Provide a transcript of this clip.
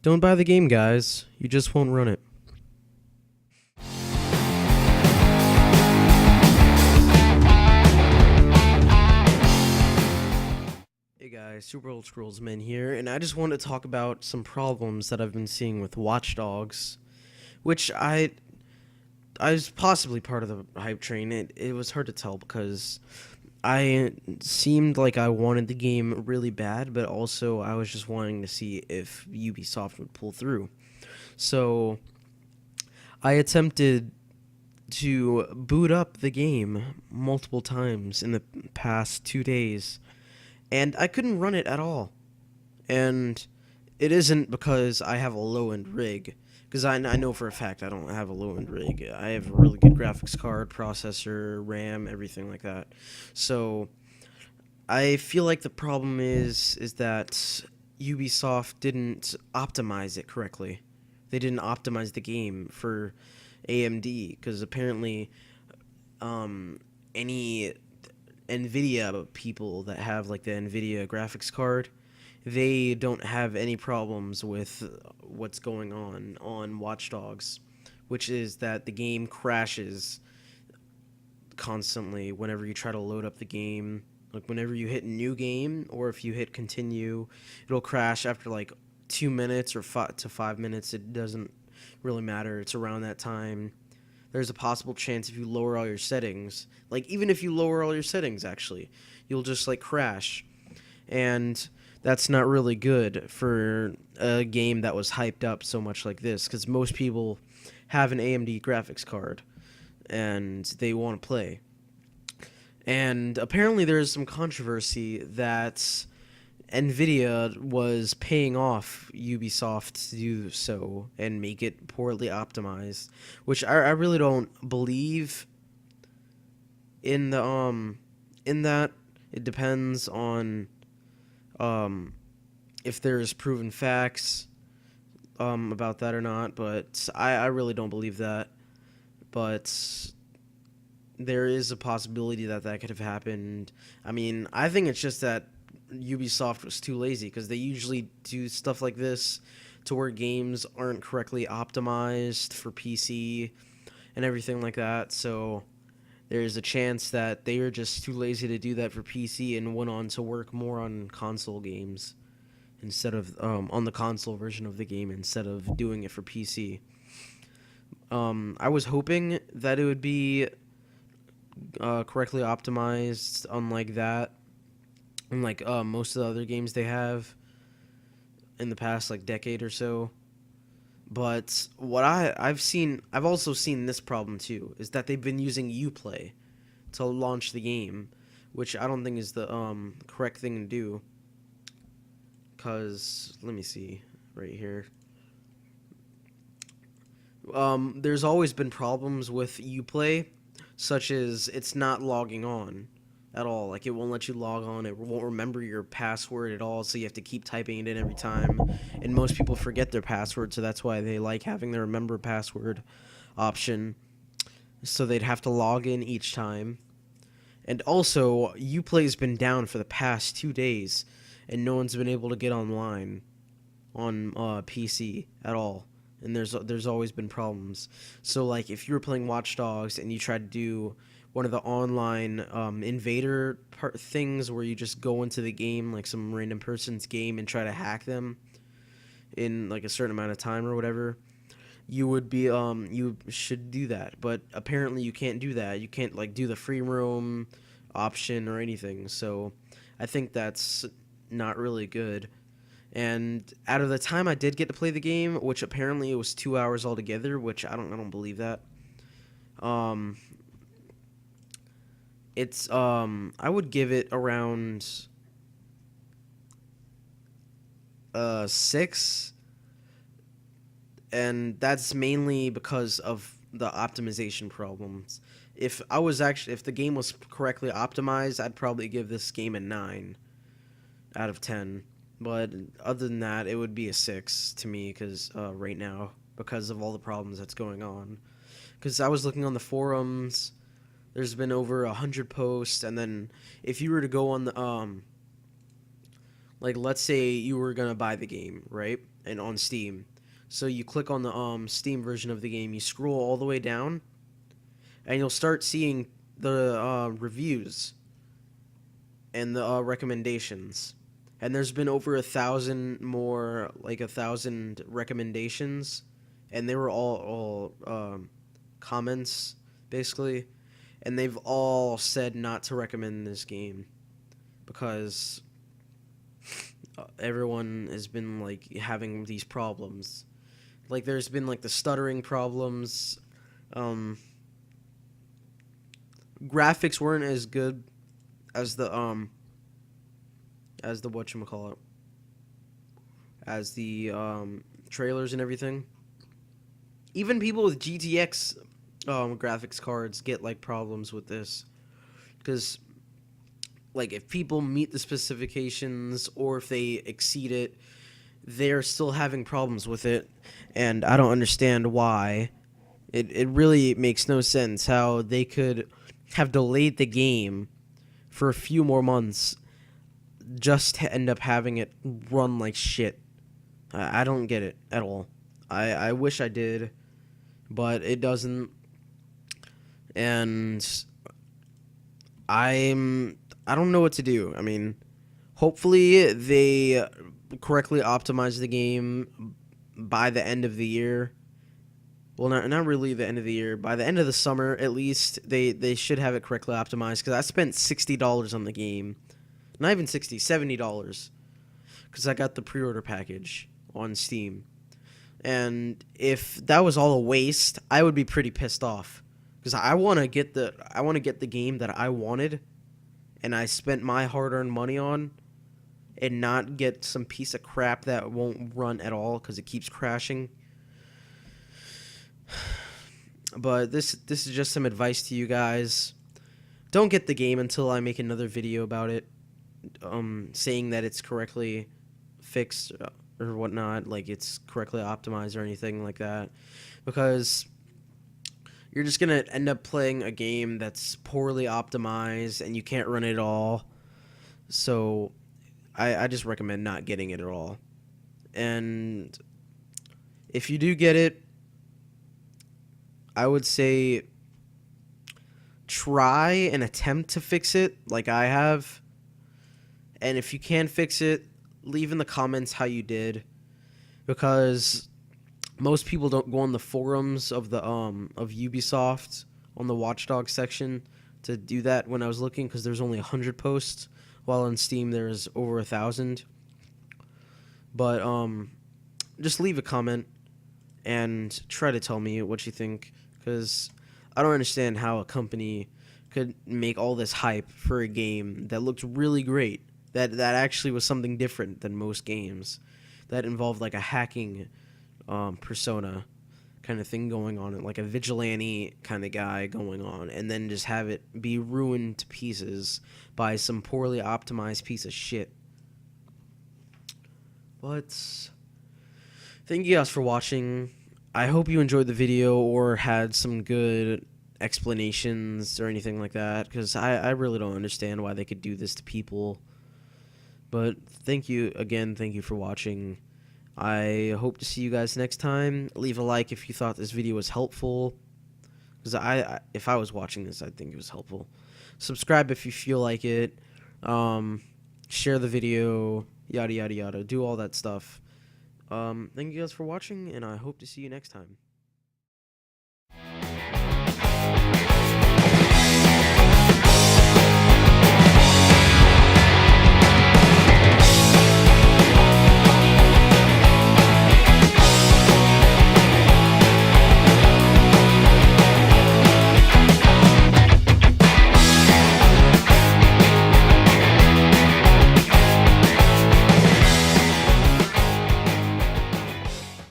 Don't buy the game, guys. You just won't run it. Hey guys, Super Old Scrollsman here, and I just want to talk about some problems that I've been seeing with Watch Dogs, which I was possibly part of the hype train. It was hard to tell because I seemed like I wanted the game really bad, but also I was just wanting to see if Ubisoft would pull through. So I attempted to boot up the game multiple times in the past 2 days, and I couldn't run it at all. And it isn't because I have a low end rig, because I know for a fact I don't have a low end rig. I have a really good graphics card, processor, RAM, everything like that. So I feel like the problem is that Ubisoft didn't optimize it correctly. They didn't optimize the game for AMD because apparently any NVIDIA people that have like the NVIDIA graphics card, they don't have any problems with what's going on Watch Dogs, which is that the game crashes constantly whenever you try to load up the game. Like whenever you hit new game or if you hit continue, it'll crash after like 2 minutes or 5 to 5 minutes. It doesn't really matter. It's around that time. There's a possible chance if you lower all your settings, like even if you lower all your settings actually, you'll just like crash. And that's not really good for a game that was hyped up so much like this, because most people have an AMD graphics card and they want to play. And apparently there is some controversy that NVIDIA was paying off Ubisoft to do so and make it poorly optimized, which I really don't believe in the in that. It depends on if there's proven facts about that or not, but I really don't believe that. But there is a possibility that that could have happened. I mean, I think it's just that Ubisoft was too lazy because they usually do stuff like this to where games aren't correctly optimized for PC and everything like that. So there's a chance that they are just too lazy to do that for PC and went on to work more on console games instead of on the console version of the game instead of doing it for PC. I was hoping that it would be correctly optimized, unlike that, unlike most of the other games they have in the past like decade or so. But what I've also seen this problem too, is that they've been using Uplay to launch the game, which I don't think is the correct thing to do. Cause let me see right here. There's always been problems with Uplay, such as it's not logging on at all. Like it won't let you log on. It won't remember your password at all, so you have to keep typing it in every time. And most people forget their password, so that's why they like having the remember password option. So they'd have to log in each time. And also, Uplay's been down for the past 2 days, and no one's been able to get online on PC at all. And there's always been problems. So like if you were playing Watch Dogs and you tried to do one of the online invader things where you just go into the game, like some random person's game, and try to hack them in like a certain amount of time or whatever, you would be you should do that. But apparently you can't do that. You can't like do the free roam option or anything. So I think that's not really good. And out of the time I did get to play the game, which apparently it was 2 hours altogether, which I don't believe that. It's I would give it around 6, and that's mainly because of the optimization problems. If the game was correctly optimized, I'd probably give this game a 9 out of 10. But other than that, it would be a 6 to me because right now, because of all the problems that's going on. Because I was looking on the forums, there's been over 100 posts, and then if you were to go on the Like, let's say you were gonna buy the game, right? And on Steam. So you click on the Steam version of the game, you scroll all the way down, and you'll start seeing the reviews and the recommendations. And there's been over 1,000 more, like 1,000 recommendations, and they were all comments basically, and they've all said not to recommend this game because everyone has been like having these problems. Like there's been like the stuttering problems. Graphics weren't as good as the whatchamacallit, as the trailers and everything. Even people with GTX graphics cards get like problems with this because like if people meet the specifications or if they exceed it, they're still having problems with it, and I don't understand why. It really makes no sense how they could have delayed the game for a few more months just to end up having it run like shit. I don't get it at all. I wish I did, but it doesn't. And I don't know what to do. I mean, hopefully they correctly optimize the game by the end of the year. Well, not really the end of the year. By the end of the summer, at least, they should have it correctly optimized. Because I spent $60 on the game. Not even $60, $70. Because I got the pre-order package on Steam. And if that was all a waste, I would be pretty pissed off. Because I want to get the game that I wanted, and I spent my hard-earned money on, and not get some piece of crap that won't run at all because it keeps crashing. But this is just some advice to you guys. Don't get the game until I make another video about it, saying that it's correctly fixed or whatnot, like it's correctly optimized or anything like that, because you're just gonna end up playing a game that's poorly optimized and you can't run it at all. So I just recommend not getting it at all. And if you do get it, I would say try and attempt to fix it like I have. And if you can fix it, leave in the comments how you did, because most people don't go on the forums of the of Ubisoft on the Watch Dogs section to do that when I was looking, because there's only 100 posts, while on Steam there's over 1,000. But just leave a comment and try to tell me what you think, because I don't understand how a company could make all this hype for a game that looked really great, that actually was something different than most games, that involved like a hacking persona kind of thing going on, like a vigilante kind of guy going on, and then just have it be ruined to pieces by some poorly optimized piece of shit. But thank you guys for watching. I hope you enjoyed the video or had some good explanations or anything like that, because I really don't understand why they could do this to people. But thank you again. Thank you for watching. I hope to see you guys next time. Leave a like if you thought this video was helpful, because if I was watching this, I'd think it was helpful. Subscribe if you feel like it. Share the video. Yada yada yada. Do all that stuff. Thank you guys for watching, and I hope to see you next time.